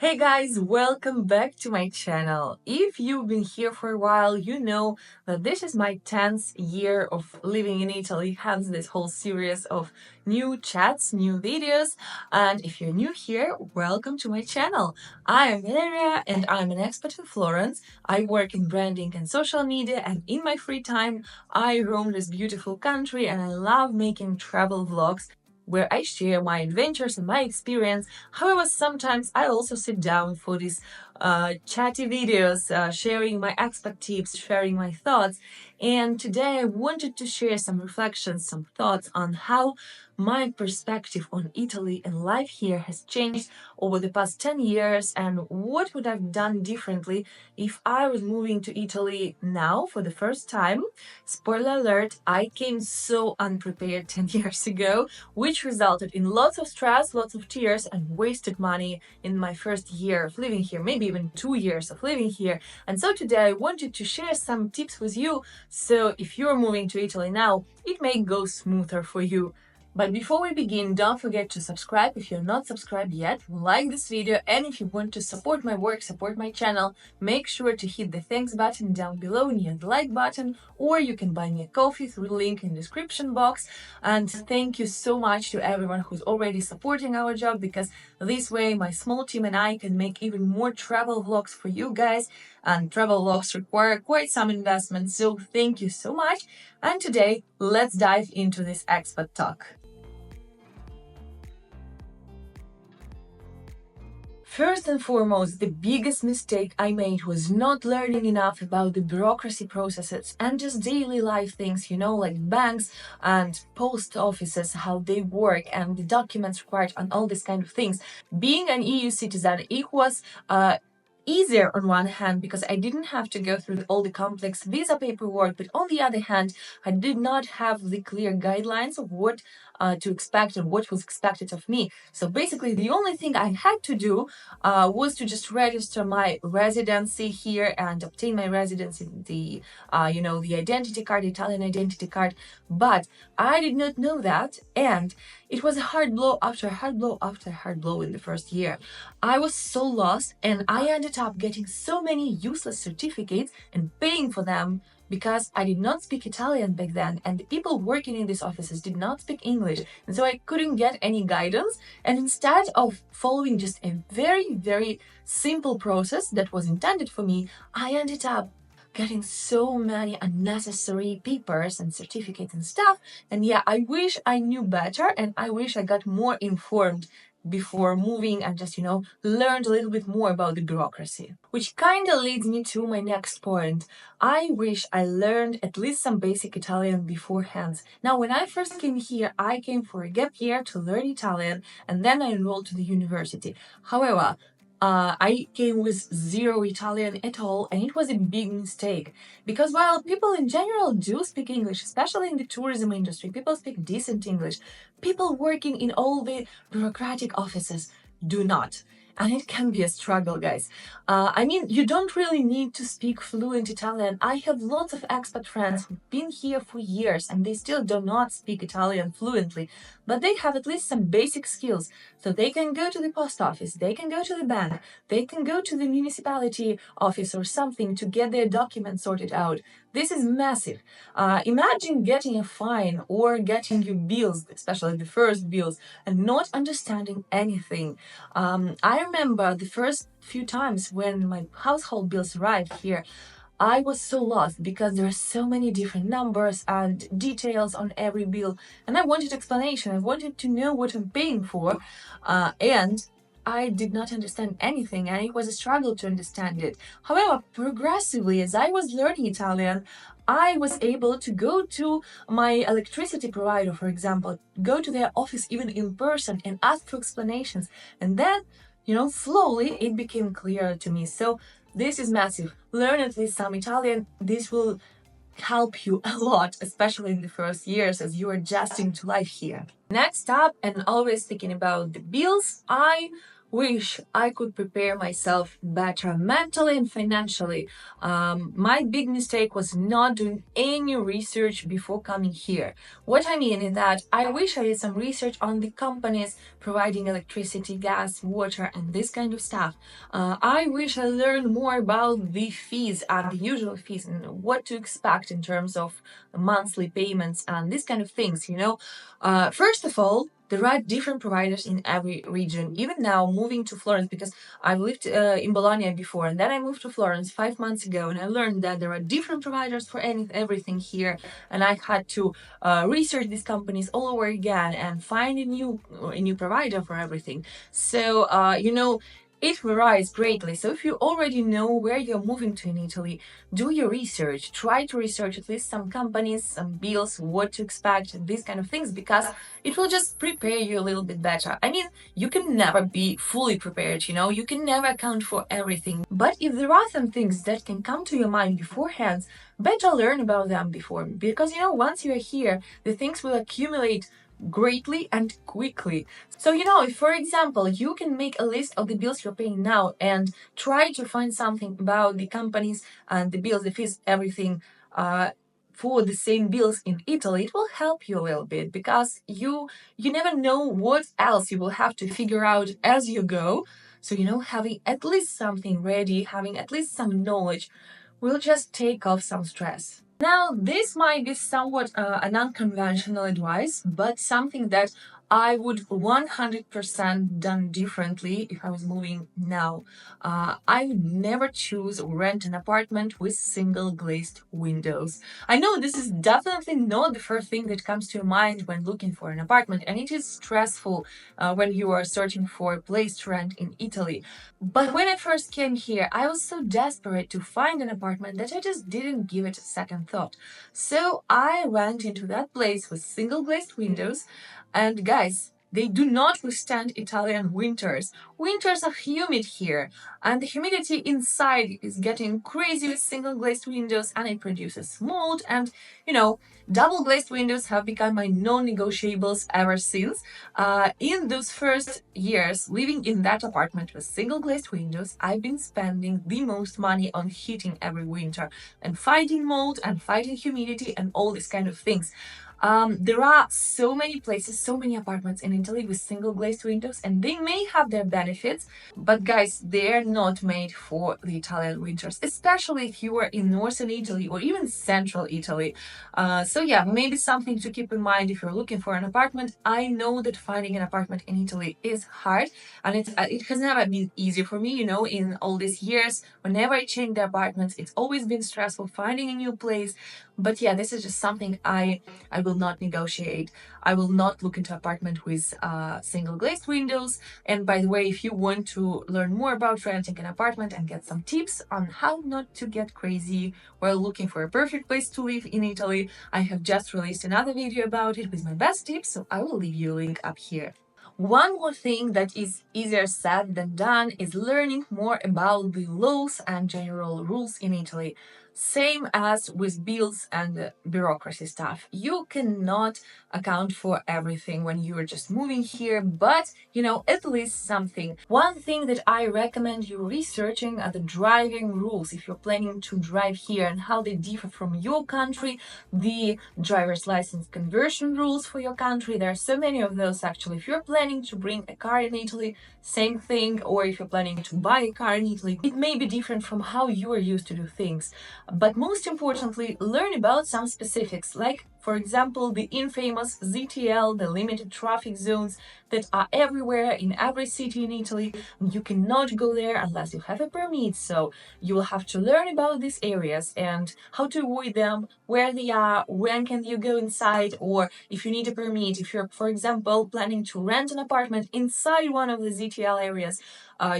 Hey guys, welcome back to my channel. If you've been here for a while, you know that this is my 10th year of living in Italy, hence this whole series of new chats, new videos. And if you're new here, welcome to my channel. I am Valeria and I'm an expat in Florence. I work in branding and social media, and in my free time, I roam this beautiful country and I love making travel vlogs where I share my adventures and my experience. However, sometimes I also sit down for these chatty videos, sharing my expat tips, sharing my thoughts. And today I wanted to share some reflections, some thoughts on how my perspective on Italy and life here has changed over the past 10 years and what would I've done differently if I was moving to Italy now for the first time. Spoiler alert, I came so unprepared 10 years ago, which resulted in lots of stress, lots of tears, and wasted money in my first year of living here, maybe even 2 years of living here. And so today I wanted to share some tips with you, so if you're moving to Italy now, it may go smoother for you. But before we begin, don't forget to subscribe if you're not subscribed yet, like this video, and if you want to support my work, support my channel, make sure to hit the thanks button down below near the like button, or you can buy me a coffee through the link in the description box. And thank you so much to everyone who's already supporting our job, because this way my small team and I can make even more travel vlogs for you guys, and travel vlogs require quite some investment, so thank you so much. And today, let's dive into this expat talk. First and foremost, the biggest mistake I made was not learning enough about the bureaucracy processes and just daily life things, like banks and post offices, how they work and the documents required and all these kind of things. Being an EU citizen, it was easier on one hand because I didn't have to go through all the complex visa paperwork, but on the other hand, I did not have the clear guidelines of what to expect and what was expected of me. So basically, the only thing I had to do was to just register my residency here and obtain my residency, the identity card, Italian identity card. But I did not know that, and it was a hard blow after hard blow after hard blow in the first year. I was so lost, and I ended up getting so many useless certificates and paying for them because I did not speak Italian back then, and the people working in these offices did not speak English, and so I couldn't get any guidance. And instead of following just a very, very simple process that was intended for me, I ended up getting so many unnecessary papers and certificates and stuff. And yeah, I wish I knew better, and I wish I got more informed before moving and just, learned a little bit more about the bureaucracy. Which kind of leads me to my next point. I wish I learned at least some basic Italian beforehand. Now, when I first came here, I came for a gap year to learn Italian, and then I enrolled to the university. However, I came with zero Italian at all, and it was a big mistake. Because while people in general do speak English, especially in the tourism industry, people speak decent English, people working in all the bureaucratic offices do not. And it can be a struggle, guys. You don't really need to speak fluent Italian. I have lots of expat friends who've been here for years and they still do not speak Italian fluently, but they have at least some basic skills. So they can go to the post office, they can go to the bank, they can go to the municipality office or something to get their documents sorted out. This is massive. Imagine getting a fine or getting your bills, especially the first bills, and not understanding anything. I remember the first few times when my household bills arrived here, I was so lost because there are so many different numbers and details on every bill, and I wanted explanation. I wanted to know what I'm paying for, and I did not understand anything, and it was a struggle to understand it. However, progressively, as I was learning Italian, I was able to go to my electricity provider, for example, go to their office even in person and ask for explanations. And then, slowly it became clearer to me. So this is massive. Learn at least some Italian. This will help you a lot, especially in the first years as you're adjusting to life here. Next up, and always thinking about the bills, I wish I could prepare myself better mentally and financially. My big mistake was not doing any research before coming here. What I mean is that I wish I did some research on the companies providing electricity, gas, water, and this kind of stuff. I wish I learned more about the fees and the usual fees and what to expect in terms of monthly payments and these kind of things, First of all, there are different providers in every region. Even now, moving to Florence, because I've lived in Bologna before, and then I moved to Florence 5 months ago, and I learned that there are different providers for everything here, and I had to research these companies all over again and find a new provider for everything. So it varies greatly. So if you already know where you're moving to in Italy, do your research. Try to research at least some companies, some bills, what to expect, these kind of things, because it will just prepare you a little bit better. I mean, you can never be fully prepared, you can never account for everything. But if there are some things that can come to your mind beforehand, better learn about them before. Because, once you're here, the things will accumulate greatly and quickly. So, if for example, you can make a list of the bills you're paying now and try to find something about the companies and the bills, the fees, everything, for the same bills in Italy, it will help you a little bit because you never know what else you will have to figure out as you go. So, having at least something ready, having at least some knowledge will just take off some stress. Now, this might be somewhat an unconventional advice, but something that I would 100% done differently if I was moving now. I would never choose or rent an apartment with single glazed windows. I know this is definitely not the first thing that comes to your mind when looking for an apartment, and it is stressful when you are searching for a place to rent in Italy. But when I first came here, I was so desperate to find an apartment that I just didn't give it a second thought. So I went into that place with single glazed windows, and guys, they do not withstand Italian winters. Winters are humid here, and the humidity inside is getting crazy with single glazed windows, and it produces mold. And double glazed windows have become my non-negotiables ever since. In those first years living in that apartment with single glazed windows, I've been spending the most money on heating every winter and fighting mold and fighting humidity and all these kind of things. There are so many places, so many apartments in Italy with single glazed windows, and they may have their benefits, but guys, they're not made for the Italian winters, especially if you are in northern Italy or even central Italy. So yeah, maybe something to keep in mind if you're looking for an apartment. I know that finding an apartment in Italy is hard, and it has never been easy for me, in all these years. Whenever I change the apartments, it's always been stressful finding a new place. But yeah, this is just something I will not negotiate. I will not look into apartment with single glazed windows. And by the way, if you want to learn more about renting an apartment and get some tips on how not to get crazy while looking for a perfect place to live in Italy, I have just released another video about it with my best tips, so I will leave you a link up here. One more thing that is easier said than done is learning more about the laws and general rules in Italy. Same as with bills and bureaucracy stuff. You cannot account for everything when you're just moving here, but at least something. One thing that I recommend you researching are the driving rules if you're planning to drive here and how they differ from your country, the driver's license conversion rules for your country. There are so many of those actually. If you're planning to bring a car in Italy, same thing, or if you're planning to buy a car in Italy, it may be different from how you are used to do things. But most importantly, learn about some specifics, like, for example, the infamous ZTL, the limited traffic zones that are everywhere in every city in Italy. You cannot go there unless you have a permit, so you will have to learn about these areas and how to avoid them, where they are, when can you go inside, or if you need a permit, if you're, for example, planning to rent an apartment inside one of the ZTL areas,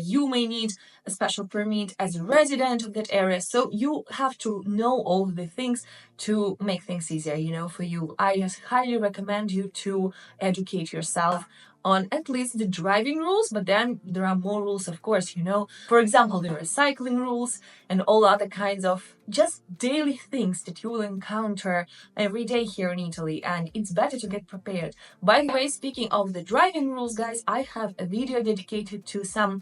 you may need a special permit as a resident of that area. So you have to know all of the things to make things easier, for you. I just highly recommend you to educate yourself on at least the driving rules, but then there are more rules, of course, you know. For example, the recycling rules and all other kinds of just daily things that you will encounter every day here in Italy, and it's better to get prepared. By the way, speaking of the driving rules, guys, I have a video dedicated to some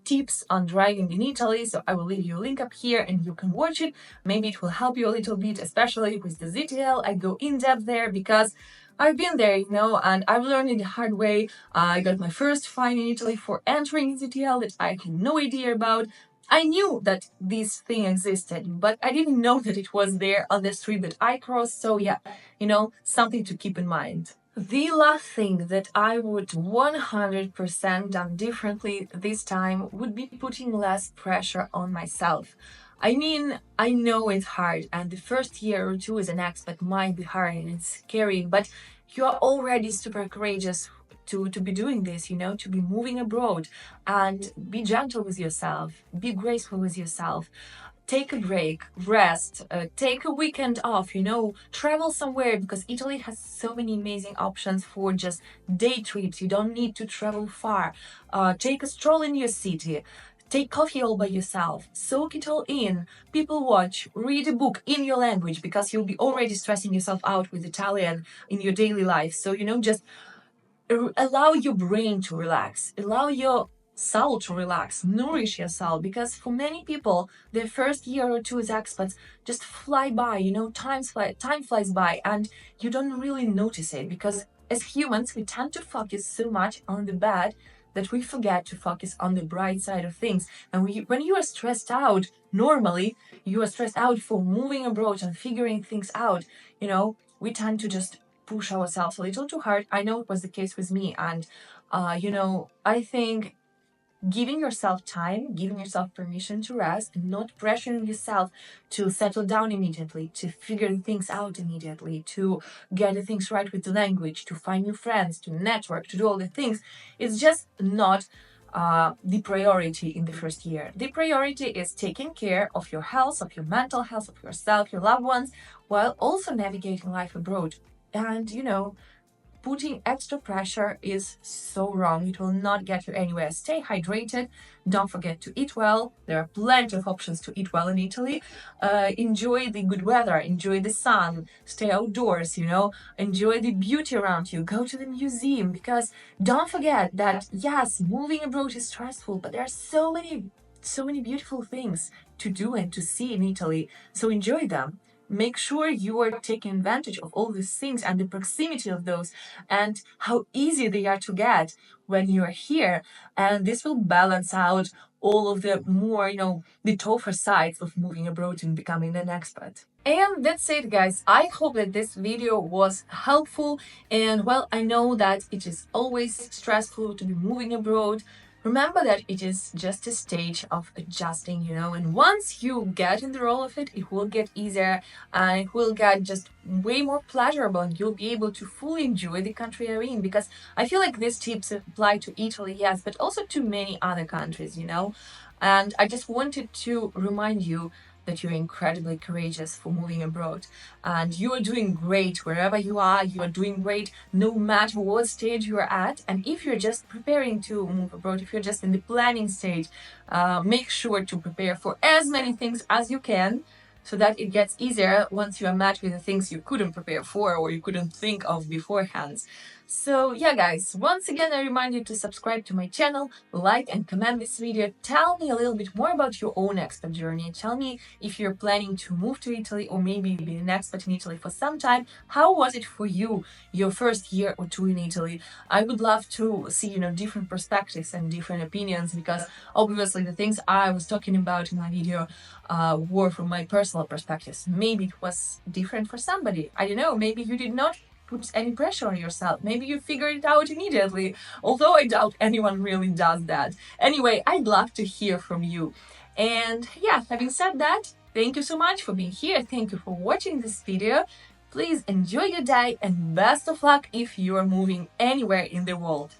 tips on driving in Italy, so I will leave you a link up here and you can watch it. Maybe it will help you a little bit, especially with the ZTL. I go in depth there because I've been there, you know, and I've learned it the hard way. I got my first fine in Italy for entering ZTL that I had no idea about. I knew that this thing existed, but I didn't know that it was there on the street that I crossed. So yeah, you know, something to keep in mind. The last thing that I would 100% done differently this time would be putting less pressure on myself. I mean, I know it's hard, and the first year or two as an expat might be hard and it's scary, but you are already super courageous to be doing this, you know, to be moving abroad, and be gentle with yourself, be graceful with yourself. Take a break, rest, take a weekend off, you know, travel somewhere, because Italy has so many amazing options for just day trips. You don't need to travel far. Take a stroll in your city. Take coffee all by yourself, soak it all in, people watch, read a book in your language, because you'll be already stressing yourself out with Italian in your daily life. So, you know, just allow your brain to relax, allow your soul to relax, nourish your soul, because for many people, their first year or two as expats just fly by, you know, time flies by and you don't really notice it, because as humans, we tend to focus so much on the bad that we forget to focus on the bright side of things. And when you are stressed out, normally you are stressed out for moving abroad and figuring things out, you know, we tend to just push ourselves a little too hard. I know it was the case with me. And, you know, I think giving yourself time, giving yourself permission to rest, and not pressuring yourself to settle down immediately, to figure things out immediately, to get the things right with the language, to find new friends, to network, to do all the things, it's just not the priority in the first year. The priority is taking care of your health, of your mental health, of yourself, your loved ones, while also navigating life abroad. And, you know, putting extra pressure is so wrong. It will not get you anywhere. Stay hydrated. Don't forget to eat well. There are plenty of options to eat well in Italy. Enjoy the good weather. Enjoy the sun. Stay outdoors, you know. Enjoy the beauty around you. Go to the museum, because don't forget that, yes, moving abroad is stressful, but there are so many beautiful things to do and to see in Italy. So enjoy them. Make sure you are taking advantage of all these things and the proximity of those and how easy they are to get when you are here. And this will balance out all of the more, you know, the tougher sides of moving abroad and becoming an expat. And that's it, guys. I hope that this video was helpful. And well, I know that it is always stressful to be moving abroad. Remember that it is just a stage of adjusting, you know, and once you get in the role of it, it will get easier and it will get just way more pleasurable, and you'll be able to fully enjoy the country you're in, because I feel like these tips apply to Italy, yes, but also to many other countries, you know. And I just wanted to remind you that you're incredibly courageous for moving abroad, and you are doing great wherever you are doing great no matter what stage you are at. And if you're just preparing to move abroad, if you're just in the planning stage, make sure to prepare for as many things as you can, so that it gets easier once you are met with the things you couldn't prepare for or you couldn't think of beforehand. So yeah, guys, once again, I remind you to subscribe to my channel, like and comment this video. Tell me a little bit more about your own expat journey. Tell me if you're planning to move to Italy, or maybe you've been an expat in Italy for some time. How was it for you, your first year or two in Italy? I would love to see, you know, different perspectives and different opinions, because obviously the things I was talking about in my video were from my personal perspectives. Maybe it was different for somebody. I don't know, maybe you did not put any pressure on yourself. Maybe you figured it out immediately, although I doubt anyone really does that. Anyway, I'd love to hear from you. And yeah, having said that, thank you so much for being here. Thank you for watching this video. Please enjoy your day and best of luck if you are moving anywhere in the world.